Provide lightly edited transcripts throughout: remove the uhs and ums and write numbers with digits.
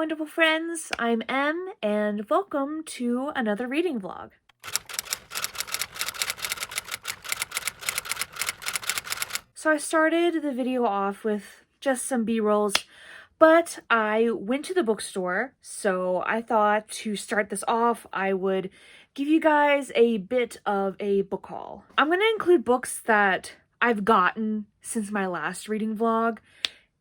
wonderful friends. I'm Em, and welcome to another reading vlog. So I started the video off with just some B-rolls, but I went to the bookstore, so I thought to start this off, I would give you guys a bit of a book haul. I'm going to include books that I've gotten since my last reading vlog,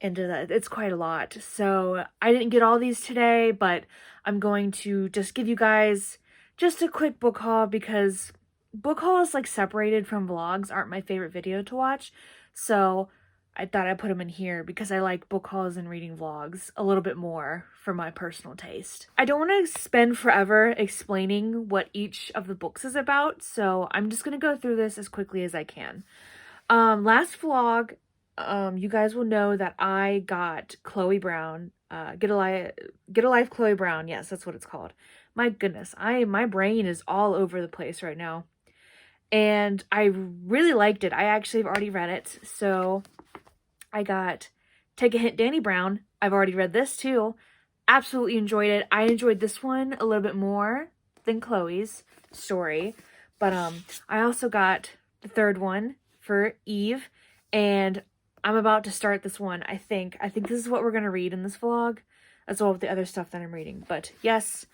and it's quite a lot. So I didn't get all these today, but I'm going to just give you guys just a quick book haul because book hauls like separated from vlogs aren't my favorite video to watch. So I thought I'd put them in here because I like book hauls and reading vlogs a little bit more for my personal taste. I don't want to spend forever explaining what each of the books is about, so I'm just going to go through this as quickly as I can. Last vlog, you guys will know that I got Chloe Brown, Get a Life Chloe Brown. Yes, that's what it's called. My goodness, my brain is all over the place right now. And I really liked it. I actually have already read it. So I got Take a Hint, Dani Brown. I've already read this too. Absolutely enjoyed it. I enjoyed this one a little bit more than Chloe's story. But I also got the third one for Eve, and I'm about to start this one, I think. I think this is what we're going to read in this vlog, as well as the other stuff that I'm reading. But yes,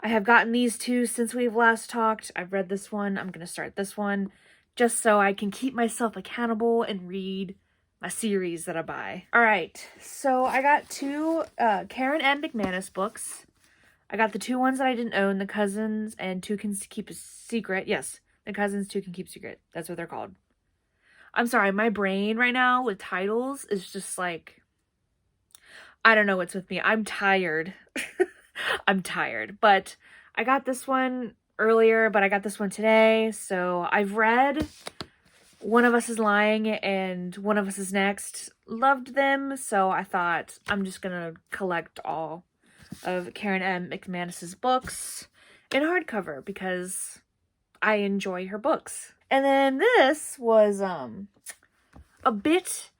I have gotten these two since we've last talked. I've read this one. I'm going to start this one just so I can keep myself accountable and read my series that I buy. All right, so I got two Karen M. McManus books. I got the two ones that I didn't own, The Cousins and Two Can Keep a Secret. Yes, The Cousins, Two Can Keep a Secret. That's what they're called. I'm sorry, my brain right now with titles is just like, I don't know what's with me. I'm tired. I'm tired, but I got this one earlier, but I got this one today. So I've read One of Us is Lying and One of Us is Next. Loved them, so I thought I'm just gonna collect all of Karen M. McManus's books in hardcover because I enjoy her books. And then this was a bit,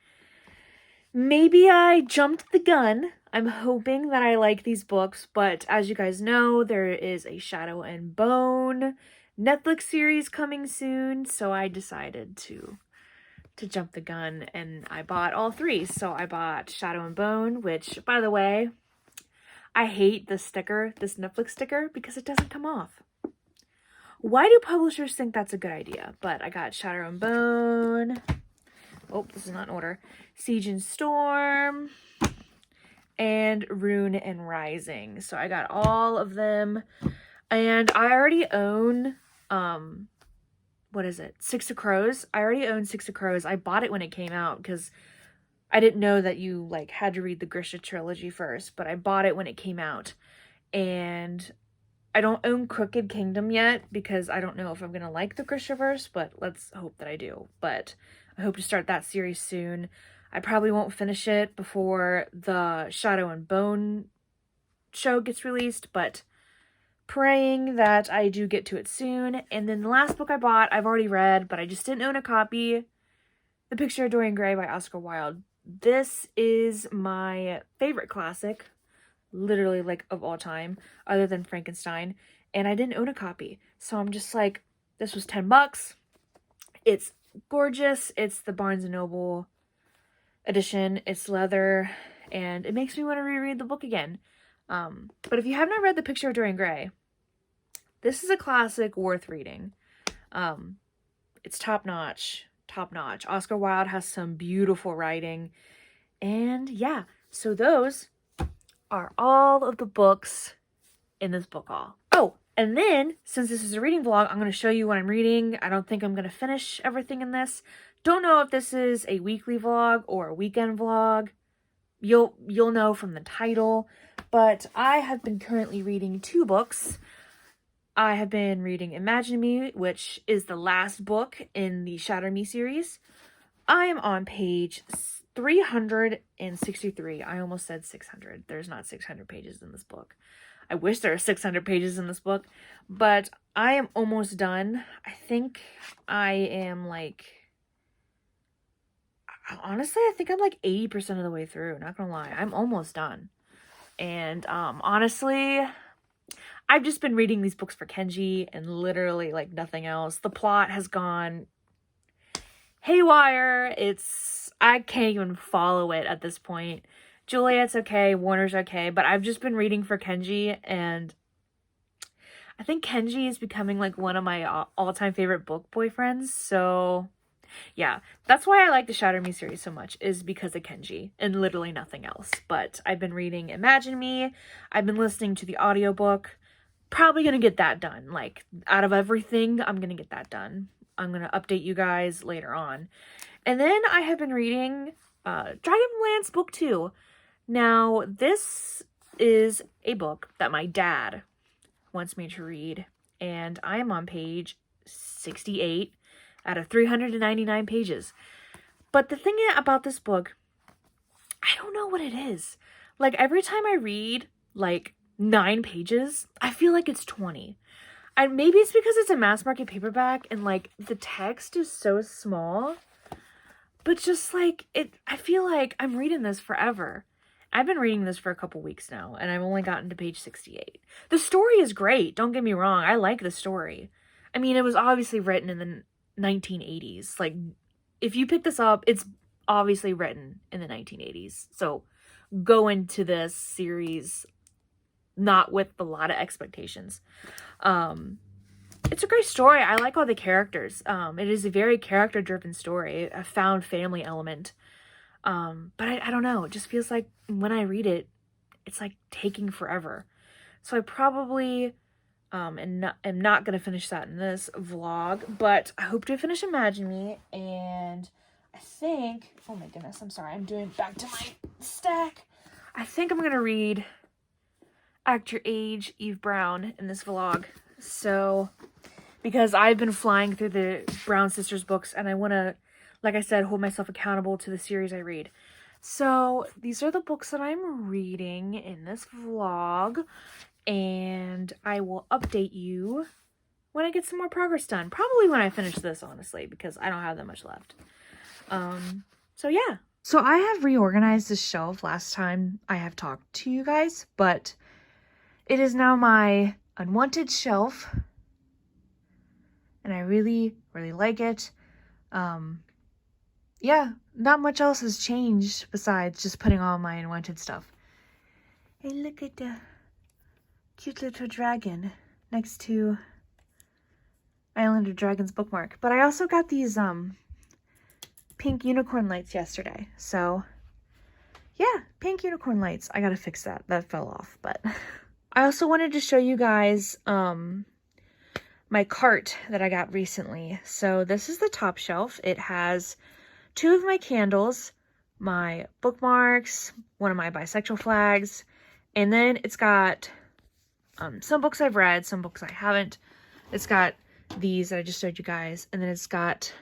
maybe I jumped the gun. I'm hoping that I like these books, but as you guys know, there is a Shadow and Bone Netflix series coming soon, so I decided to jump the gun and I bought all three. So I bought Shadow and Bone, which, by the way, I hate this sticker, this Netflix sticker, because it doesn't come off. Why do publishers think that's a good idea? But I got Shadow and Bone. Oh, this is not in order. Siege and Storm. And Rune and Rising. So I got all of them. And I already own, what is it? Six of Crows. I already own Six of Crows. I bought it when it came out because I didn't know that you, like, had to read the Grisha trilogy first. But I bought it when it came out. And I don't own Crooked Kingdom yet because I don't know if I'm going to like the Grishaverse, but let's hope that I do. But I hope to start that series soon. I probably won't finish it before the Shadow and Bone show gets released, but praying that I do get to it soon. And then the last book I bought, I've already read, but I just didn't own a copy. The Picture of Dorian Gray by Oscar Wilde. This is my favorite classic, literally, like, of all time, other than Frankenstein, and I didn't own a copy. So I'm just like, this was $10. It's gorgeous. It's the Barnes & Noble edition. It's leather, and it makes me want to reread the book again. But if you have not read The Picture of Dorian Gray, this is a classic worth reading. It's top-notch. Oscar Wilde has some beautiful writing, and yeah, so those are all of the books in this book haul. Oh, and then, since this is a reading vlog, I'm going to show you what I'm reading. I don't think I'm going to finish everything in this. Don't know if this is a weekly vlog or a weekend vlog. You'll know from the title. But I have been currently reading two books. I have been reading Imagine Me, which is the last book in the Shatter Me series. I am on page 363. I almost said 600. There's not 600 pages in this book. I wish there were 600 pages in this book, but I am almost done. I think I am like, honestly, I think I'm like 80% of the way through. Not gonna lie, I'm almost done. And honestly, I've just been reading these books for Kenji and literally like nothing else. The plot has gone haywire. I can't even follow it at this point. Juliet's okay, Warner's okay, but I've just been reading for Kenji, and I think Kenji is becoming like one of my all-time favorite book boyfriends. So yeah, that's why I like the Shatter Me series so much, is because of Kenji and literally nothing else. But I've been reading Imagine Me. I've been listening to the audiobook. Probably gonna get that done. Like, out of everything, I'm gonna get that done. I'm gonna update you guys later on. And then I have been reading Dragonlance Book 2. Now, this is a book that my dad wants me to read, and I am on page 68 out of 399 pages. But the thing about this book, I don't know what it is. Like, every time I read, like, 9 pages, I feel like it's 20. And maybe it's because it's a mass market paperback and, like, the text is so small. But just, like, I feel like I'm reading this forever. I've been reading this for a couple weeks now, and I've only gotten to page 68. The story is great, don't get me wrong. I like the story. I mean, it was obviously written in the 1980s. Like, if you pick this up, it's obviously written in the 1980s. So go into this series not with a lot of expectations. It's a great story. I like all the characters. It is a very character-driven story, a found family element. But I don't know. It just feels like when I read it, it's like taking forever. So I probably am not going to finish that in this vlog, but I hope to finish Imagine Me, and I think, oh my goodness, I'm sorry, I'm doing back to my stack. I think I'm going to read Act Your Age, Eve Brown in this vlog. So, because I've been flying through the Brown Sisters books, and I want to, like I said, hold myself accountable to the series I read. So, these are the books that I'm reading in this vlog, and I will update you when I get some more progress done. Probably when I finish this, honestly, because I don't have that much left. So yeah. So I have reorganized this shelf last time I have talked to you guys, but it is now my unwanted shelf, and I really, really like it. Yeah, not much else has changed besides just putting all my unwanted stuff. Hey, look at the cute little dragon next to Island of Dragons bookmark. But I also got these pink unicorn lights yesterday. So yeah, pink unicorn lights. I gotta fix that. That fell off. But I also wanted to show you guys my cart that I got recently. So this is the top shelf. It has 2 of my candles, my bookmarks, one of my bisexual flags, and then it's got some books I've read, some books I haven't. It's got these that I just showed you guys, and then it's got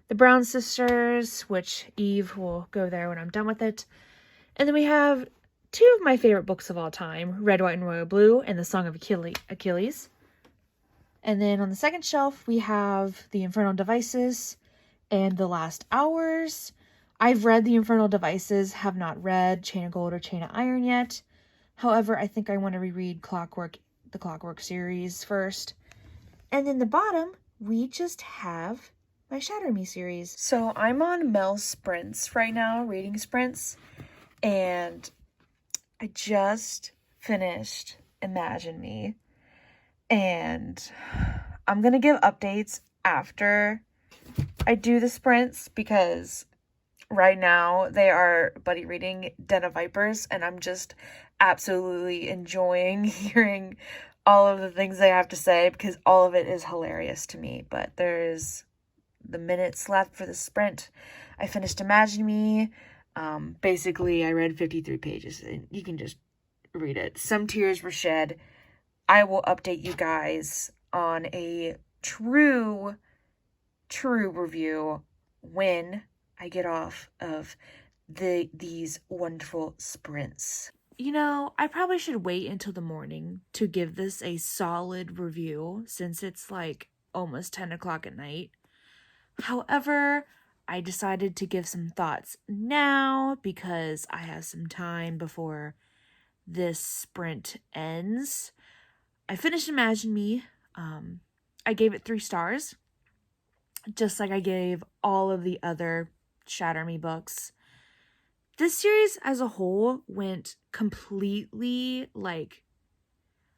the Brown Sisters, which Eve will go there when I'm done with it. And then we have 2 of my favorite books of all time, Red, White, and Royal Blue, and The Song of Achilles. And then on the second shelf, we have The Infernal Devices and The Last Hours. I've read The Infernal Devices, have not read Chain of Gold or Chain of Iron yet. However, I think I want to reread the Clockwork series first. And then the bottom, we just have my Shatter Me series. So I'm on Mel Sprints right now, reading sprints. And I just finished Imagine Me. And I'm going to give updates after I do the sprints, because right now they are buddy reading Den of Vipers, and I'm just absolutely enjoying hearing all of the things they have to say, because all of it is hilarious to me. But there's the minutes left for the sprint. I finished Imagine Me. Basically, I read 53 pages, and you can just read it. Some tears were shed. I will update you guys on a true review when I get off of these wonderful sprints. You know, I probably should wait until the morning to give this a solid review, since it's like almost 10 o'clock at night. However, I decided to give some thoughts now because I have some time before this sprint ends. I finished Imagine Me. I gave it 3 stars, just like I gave all of the other Shatter Me books. This series as a whole went completely like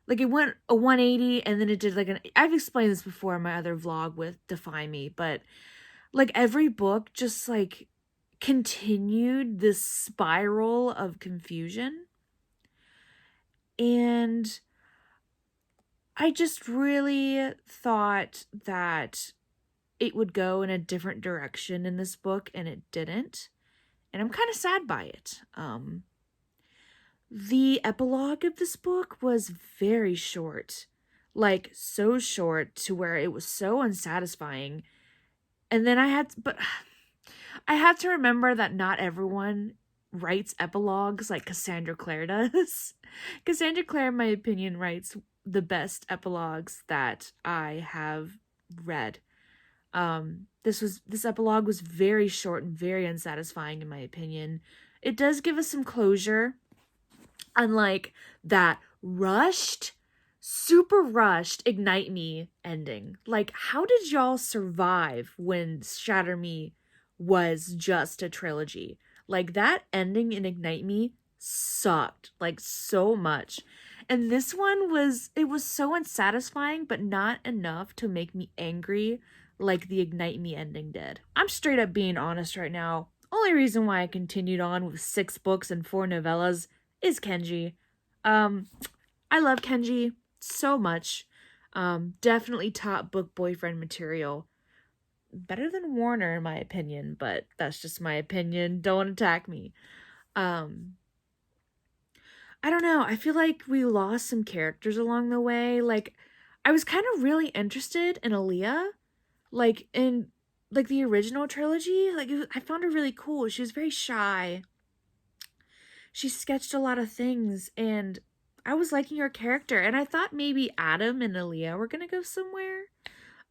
it went a 180, and then it did like I've explained this before in my other vlog with Defy Me, but like every book just like continued this spiral of confusion. And I just really thought that it would go in a different direction in this book, and it didn't. And I'm kind of sad by it. The epilogue of this book was very short. Like, so short to where it was so unsatisfying. And then I had to remember that not everyone writes epilogues like Cassandra Clare does. Cassandra Clare, in my opinion, writes the best epilogues that I have read. This epilogue was very short and very unsatisfying in my opinion. It does give us some closure, unlike that super rushed Ignite Me ending. Like, how did y'all survive when Shatter Me was just a trilogy? Like, that ending in Ignite Me sucked, like, so much. And this one was so unsatisfying, but not enough to make me angry like the Ignite Me ending did. I'm straight up being honest right now. Only reason why I continued on with 6 books and 4 novellas is Kenji. I love Kenji so much. Definitely top book boyfriend material. Better than Warner in my opinion, but that's just my opinion. Don't attack me. I don't know. I feel like we lost some characters along the way. Like, I was kind of really interested in Aaliyah. Like, in like the original trilogy. Like, I found her really cool. She was very shy. She sketched a lot of things, and I was liking her character, and I thought maybe Adam and Aaliyah were gonna go somewhere.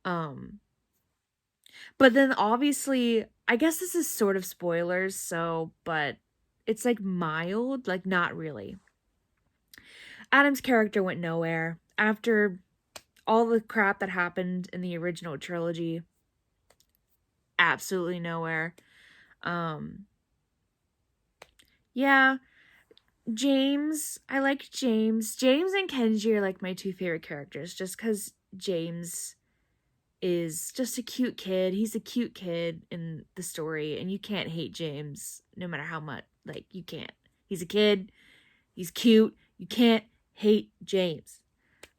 But then obviously, I guess this is sort of spoilers, so, but it's like mild, like not really. Adam's character went nowhere after all the crap that happened in the original trilogy. Absolutely nowhere. Yeah, James, I like James. James and Kenji are like my 2 favorite characters, just because James is just a cute kid. He's a cute kid in the story, and you can't hate James no matter how much. Like, you can't. He's a kid. He's cute. You can't hate James.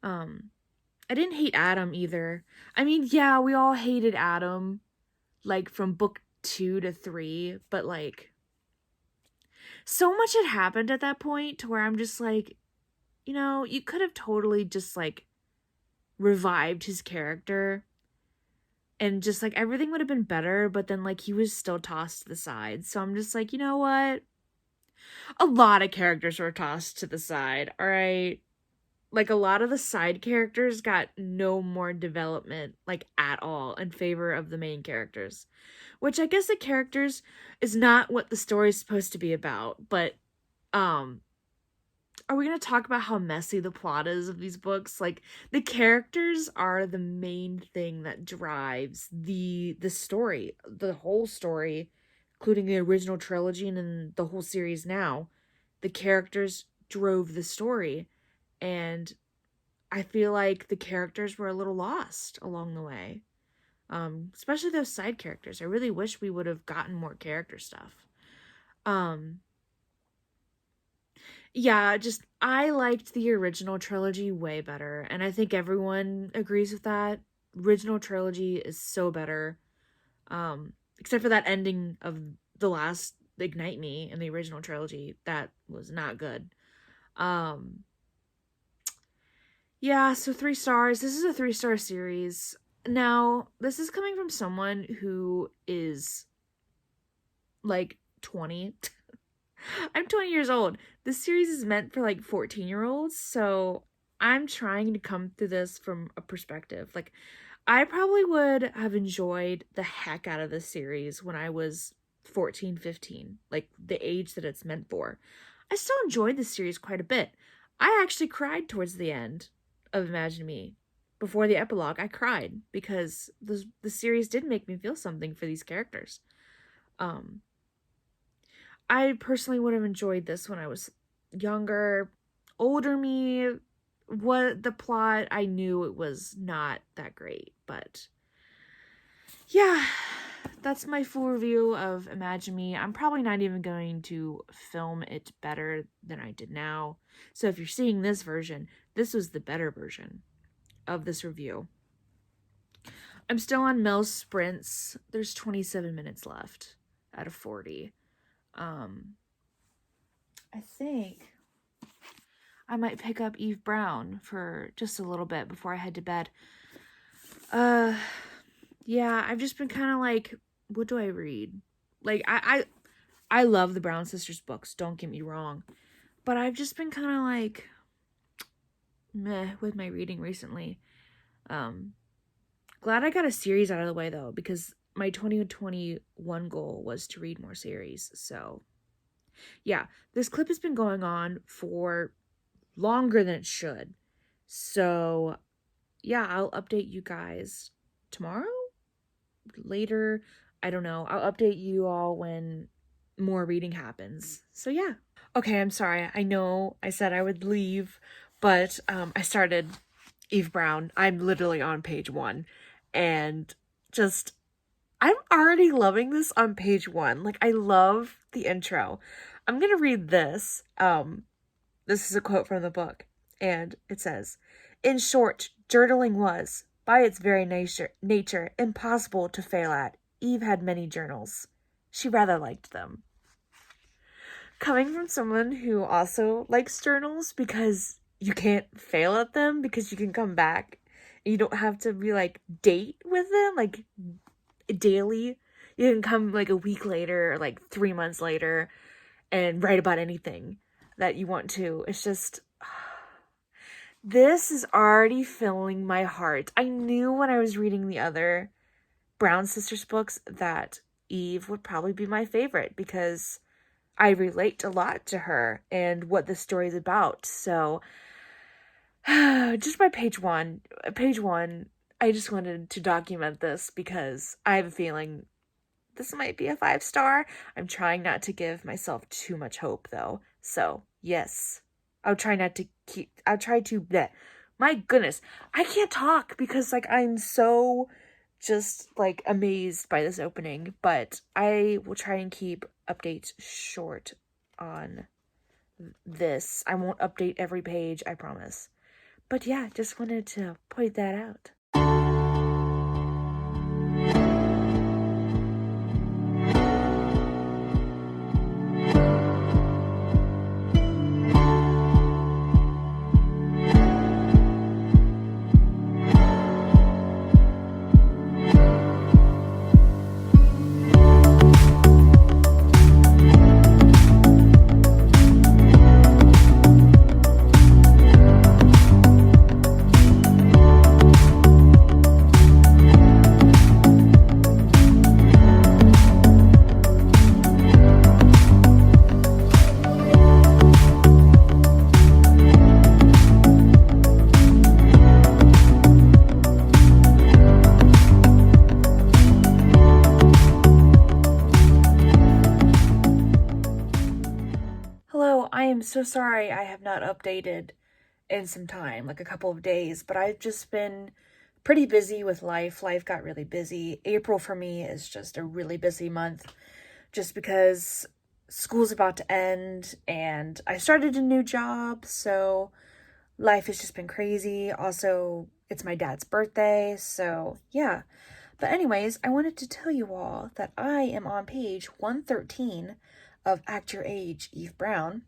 I didn't hate Adam either. I mean, yeah, we all hated Adam, like, from book 2 to 3, but, like, so much had happened at that point to where I'm just like, you know, you could have totally just, like, revived his character, and just, like, everything would have been better, but then, like, he was still tossed to the side. So I'm just like, you know what? A lot of characters were tossed to the side, alright? Like, a lot of the side characters got no more development, like, at all, in favor of the main characters. Which I guess the characters is not what the story is supposed to be about, but, are we gonna talk about how messy the plot is of these books? Like, the characters are the main thing that drives the story, the whole story, including the original trilogy and then the whole series now. The characters drove the story, and I feel like the characters were a little lost along the way. Especially those side characters. I really wish we would have gotten more character stuff. Yeah, just, I liked the original trilogy way better, and I think everyone agrees with that. Original trilogy is so better. Except for that ending of the last Ignite Me in the original trilogy. That was not good. Yeah, so 3 stars. This is a 3-star series. Now, this is coming from someone who is, like, 20. I'm 20 years old. This series is meant for, like, 14-year-olds, so I'm trying to come through this from a perspective. Like, I probably would have enjoyed the heck out of this series when I was 14, 15. Like, the age that it's meant for. I still enjoyed the series quite a bit. I actually cried towards the end of Imagine Me. Before the epilogue, I cried because the series did make me feel something for these characters. Um, I personally would have enjoyed this when I was younger. Older me, what the plot, I knew it was not that great, but yeah, that's my full review of Imagine Me. I'm probably not even going to film it better than I did now. So if you're seeing this version, this was the better version of this review. I'm still on Mel's sprints. There's 27 minutes left out of 40. I think I might pick up Eve Brown for just a little bit before I head to bed. Yeah, I've just been kind of like, what do I read? Like, I love the Brown Sisters books, don't get me wrong. But I've just been kind of like, meh with my reading recently. Glad I got a series out of the way, though, because my 2021 goal was to read more series. So, yeah, this clip has been going on for longer than it should. So, yeah, I'll update you guys tomorrow? Later? I don't know. I'll update you all when more reading happens. So, yeah. Okay, I'm sorry. I know I said I would leave, but I started Eve Brown. I'm literally on page 1. And just, I'm already loving this on page 1. Like, I love the intro. I'm gonna read this. This is a quote from the book, and it says, "In short, journaling was, by its very nature, impossible to fail at. Eve had many journals. She rather liked them." Coming from someone who also likes journals, because you can't fail at them, because you can come back. You don't have to be, like, date with them, like, daily. You can come, like, a week later or, like, 3 months later and write about anything that you want to. It's just, this is already filling my heart. I knew when I was reading the other Brown Sisters books that Eve would probably be my favorite because I relate a lot to her and what the story is about. So, just by page one, I just wanted to document this because I have a feeling this might be a 5-star. I'm trying not to give myself too much hope, though. So, yes. I'll try to, bleh. My goodness. I can't talk because, like, I'm so just, like, amazed by this opening. But I will try and keep updates short on this. I won't update every page, I promise. But yeah, just wanted to point that out. Hello, I am so sorry I have not updated in some time, like a couple of days, but I've just been pretty busy with life. Life got really busy. April for me is just a really busy month just because school's about to end and I started a new job, so life has just been crazy. Also, it's my dad's birthday, so yeah. But anyways, I wanted to tell you all that I am on page 113 of Act Your Age, Eve Brown,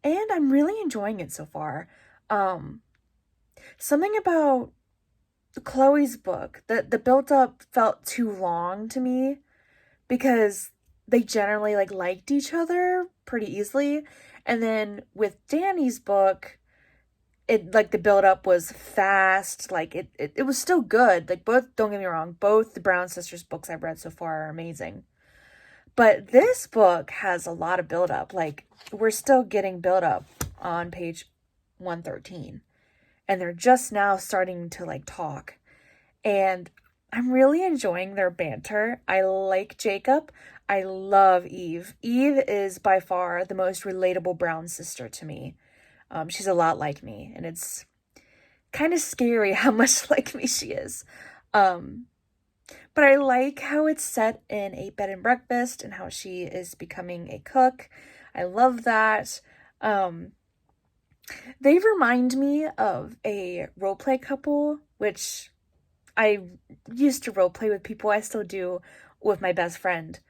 and I'm really enjoying it so far. Something about Chloe's book, the build-up felt too long to me because they generally liked each other pretty easily. And then with Danny's book, it the build-up was fast. It was still good. Both, don't get me wrong, both the Brown Sisters books I've read so far are amazing. But this book has a lot of buildup. Like, we're still getting buildup on page 113. And they're just now starting to, like, talk. And I'm really enjoying their banter. I like Jacob. I love Eve. Eve is by far the most relatable Brown sister to me. She's a lot like me, and it's kind of scary how much like me she is. But I like how it's set in a bed and breakfast and how she is becoming a cook. I love that. They remind me of a roleplay couple, which I used to roleplay with people. I still do with my best friend.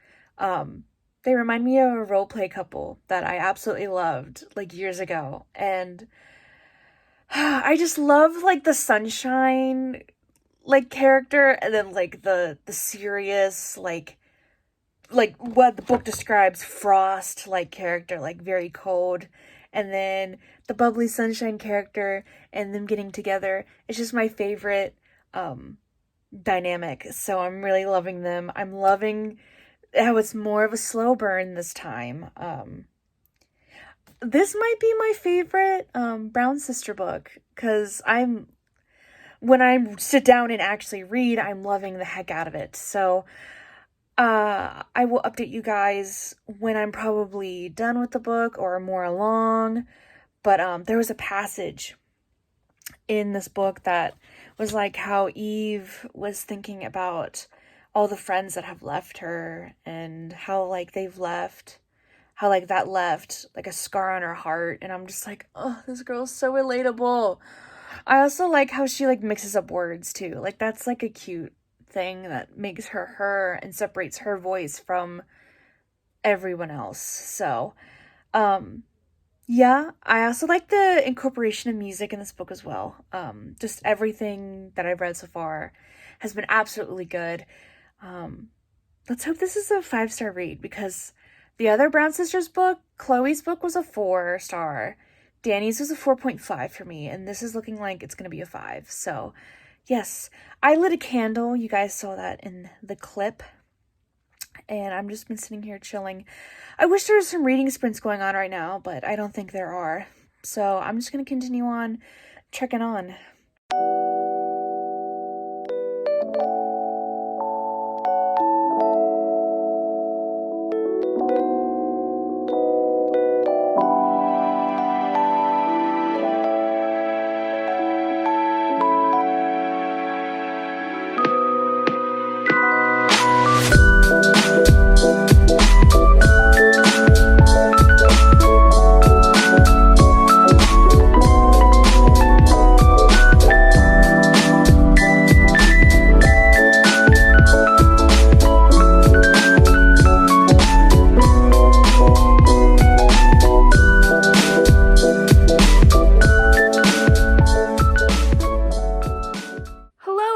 They remind me of a roleplay couple that I absolutely loved, like, years ago. And I just love, like, the sunshine, like, character, and then, like, the serious, like what the book describes, frost, like, character, like, very cold. And then the bubbly sunshine character and them getting together. It's just my favorite dynamic. So I'm really loving them. I'm loving how it's more of a slow burn this time. This might be my favorite Brown Sister book, because when I sit down and actually read, I'm loving the heck out of it. So I will update you guys when I'm probably done with the book or more along. But there was a passage in this book that was like how Eve was thinking about all the friends that have left her, and how, like, they've left, how, like, that left, like, a scar on her heart. And I'm just like, oh, this girl's so relatable. I also like how she, like, mixes up words too. Like, that's, like, a cute thing that makes her her and separates her voice from everyone else. So, yeah, I also like the incorporation of music in this book as well. Just everything that I've read so far has been absolutely good. Let's hope this is a 5-star read, because the other Brown Sisters book, Chloe's book, was a 4-star. Danny's was a 4.5 for me, and this is looking like it's going to be a 5. So, yes, I lit a candle. You guys saw that in the clip. And I've just been sitting here chilling. I wish there was some reading sprints going on right now, but I don't think there are. So I'm just going to continue on checking on.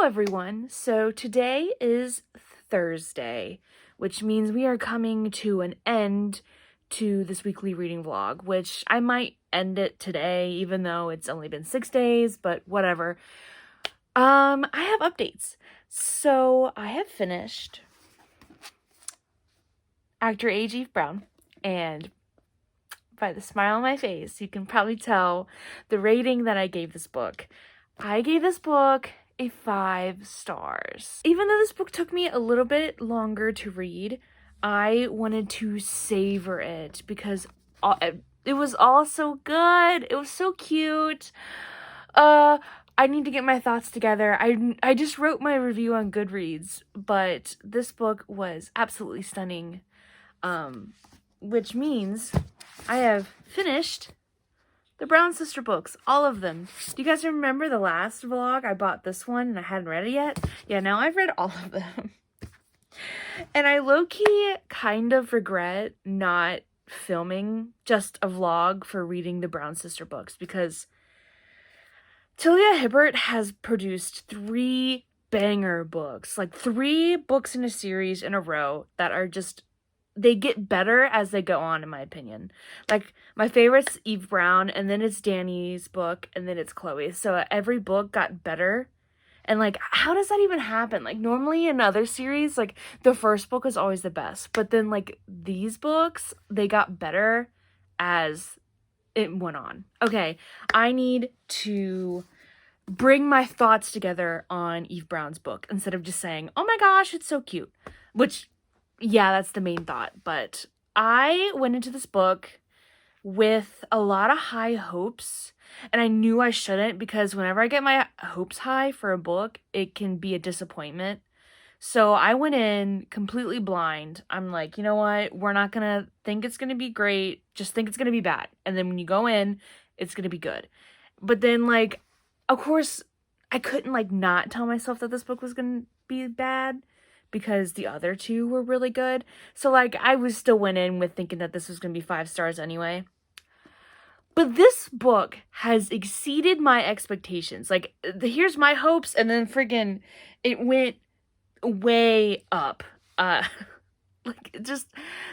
Everyone. So today is Thursday, which means we are coming to an end to this weekly reading vlog, which I might end it today, even though it's only been 6 days, but whatever. I have updates. So I have finished Actor A. Eve Brown, and by the smile on my face, you can probably tell the rating that I gave this book. I gave this book a 5 stars. Even though this book took me a little bit longer to read, I wanted to savor it because it was all so good. It was so cute. I need to get my thoughts together. I just wrote my review on Goodreads, but this book was absolutely stunning. Which means I have finished the Brown Sister books, all of them. Do you guys remember the last vlog? I bought this one and I hadn't read it yet. Yeah, now I've read all of them. And I low-key kind of regret not filming just a vlog for reading the Brown Sister books, because Talia Hibbert has produced 3 banger books. Like 3 books in a series in a row that are just, they get better as they go on, in my opinion. Like, my favorite's Eve Brown, and then it's Danny's book, and then it's Chloe's. So every book got better And, like, how does that even happen? Like, normally in other series, like, the first book is always the best. But then, like, these books, they got better as it went on. Okay, I need to bring my thoughts together on Eve Brown's book instead of just saying, oh my gosh, it's so cute. Which, yeah, that's the main thought. But I went into this book with a lot of high hopes, and I knew I shouldn't, because whenever I get my hopes high for a book, it can be a disappointment. So I went in completely blind. I'm like, you know what? We're not gonna think it's gonna be great. Just think it's gonna be bad. And then when you go in, it's gonna be good. But then, like, of course, I couldn't, like, not tell myself that this book was gonna be bad, because the other two were really good. So, like, I was still went in with thinking that this was gonna be 5 stars anyway. But this book has exceeded my expectations. Like, here's my hopes, and then friggin' it went way up. Like, just,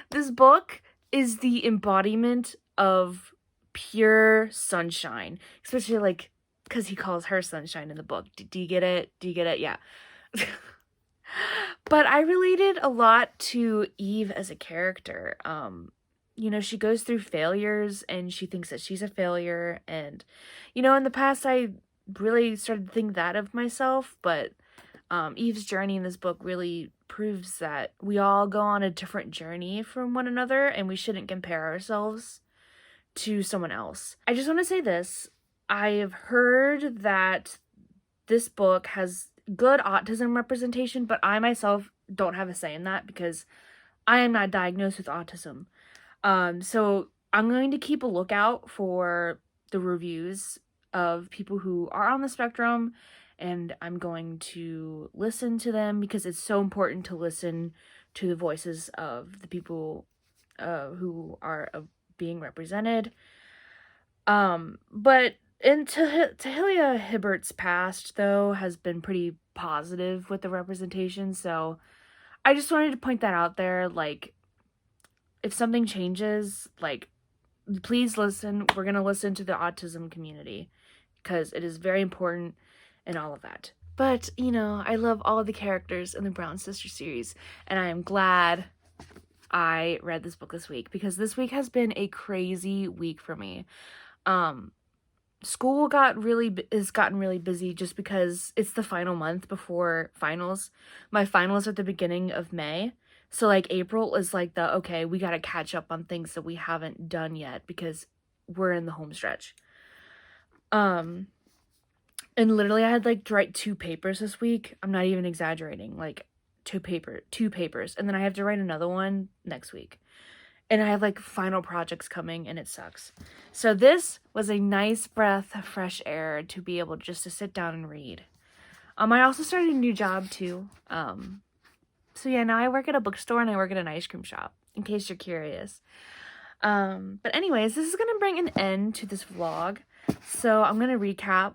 this book is the embodiment of pure sunshine. Especially, like, because he calls her Sunshine in the book. Do you get it? Do you get it? Yeah. But I related a lot to Eve as a character. You know, she goes through failures and she thinks that she's a failure. And, you know, in the past, I really started to think that of myself. But Eve's journey in this book really proves that we all go on a different journey from one another, and we shouldn't compare ourselves to someone else. I just want to say this. I have heard that this book has good autism representation, but I myself don't have a say in that because I am not diagnosed with autism. So I'm going to keep a lookout for the reviews of people who are on the spectrum, and I'm going to listen to them because it's so important to listen to the voices of the people who are being represented. But Tahilia Hibbert's past, though, has been pretty positive with the representation, so I just wanted to point that out there. Like, if something changes, like, please listen. We're going to listen to the autism community because it is very important and all of that. But, you know, I love all of the characters in the Brown Sisters series, and I am glad I read this book this week because this week has been a crazy week for me. School has gotten really busy just because it's the final month before finals. My finals are at the beginning of May. So, like, April is like okay, we gotta catch up on things that we haven't done yet because we're in the home stretch. And literally I had, like, to write 2 papers this week. I'm not even exaggerating. Like, 2 papers. And then I have to write another one next week. And I have, like, final projects coming, and it sucks. So this was a nice breath of fresh air to be able just to sit down and read. I also started a new job, too. So yeah, now I work at a bookstore and I work at an ice cream shop, in case you're curious. But anyways, this is going to bring an end to this vlog. So I'm going to recap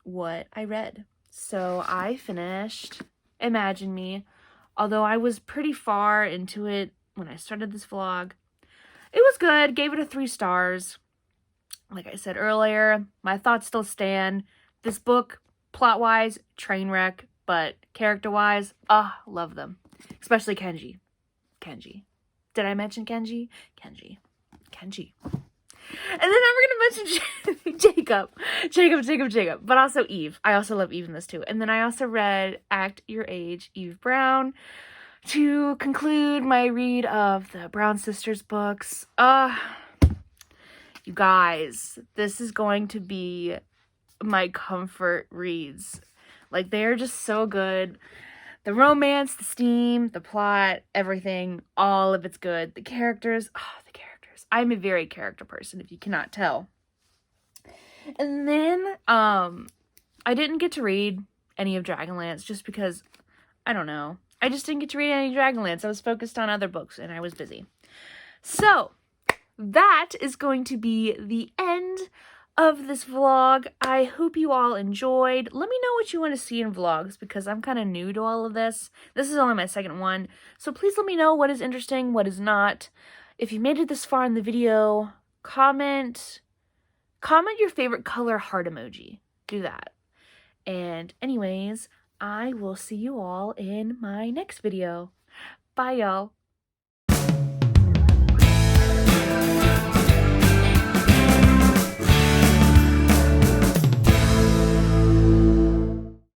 what I read. So I finished Imagine Me, although I was pretty far into it when I started this vlog. It was good, gave it a 3 stars. Like I said earlier, my thoughts still stand. This book, plot-wise, train wreck, but character-wise, love them. Especially Kenji. Did I mention Kenji? Kenji. And then I'm going to mention Jacob. But also Eve. I also love Eve in this too. And then I also read Act Your Age, Eve Brown, to conclude my read of the Brown Sisters books. You guys, this is going to be my comfort reads. Like, they're just so good. The romance, the steam, the plot, everything, all of it's good. The characters. I'm a very character person, if you cannot tell. And then, I didn't get to read any of Dragonlance just because, I don't know. I just didn't get to read any Dragonlance. I was focused on other books and I was busy. So, that is going to be the end of this vlog. I hope you all enjoyed. Let me know what you want to see in vlogs because I'm kind of new to all of this. This is only my second one. So please let me know what is interesting, what is not. If you made it this far in the video, comment your favorite color heart emoji. Do that. And anyways, I will see you all in my next video. Bye, y'all.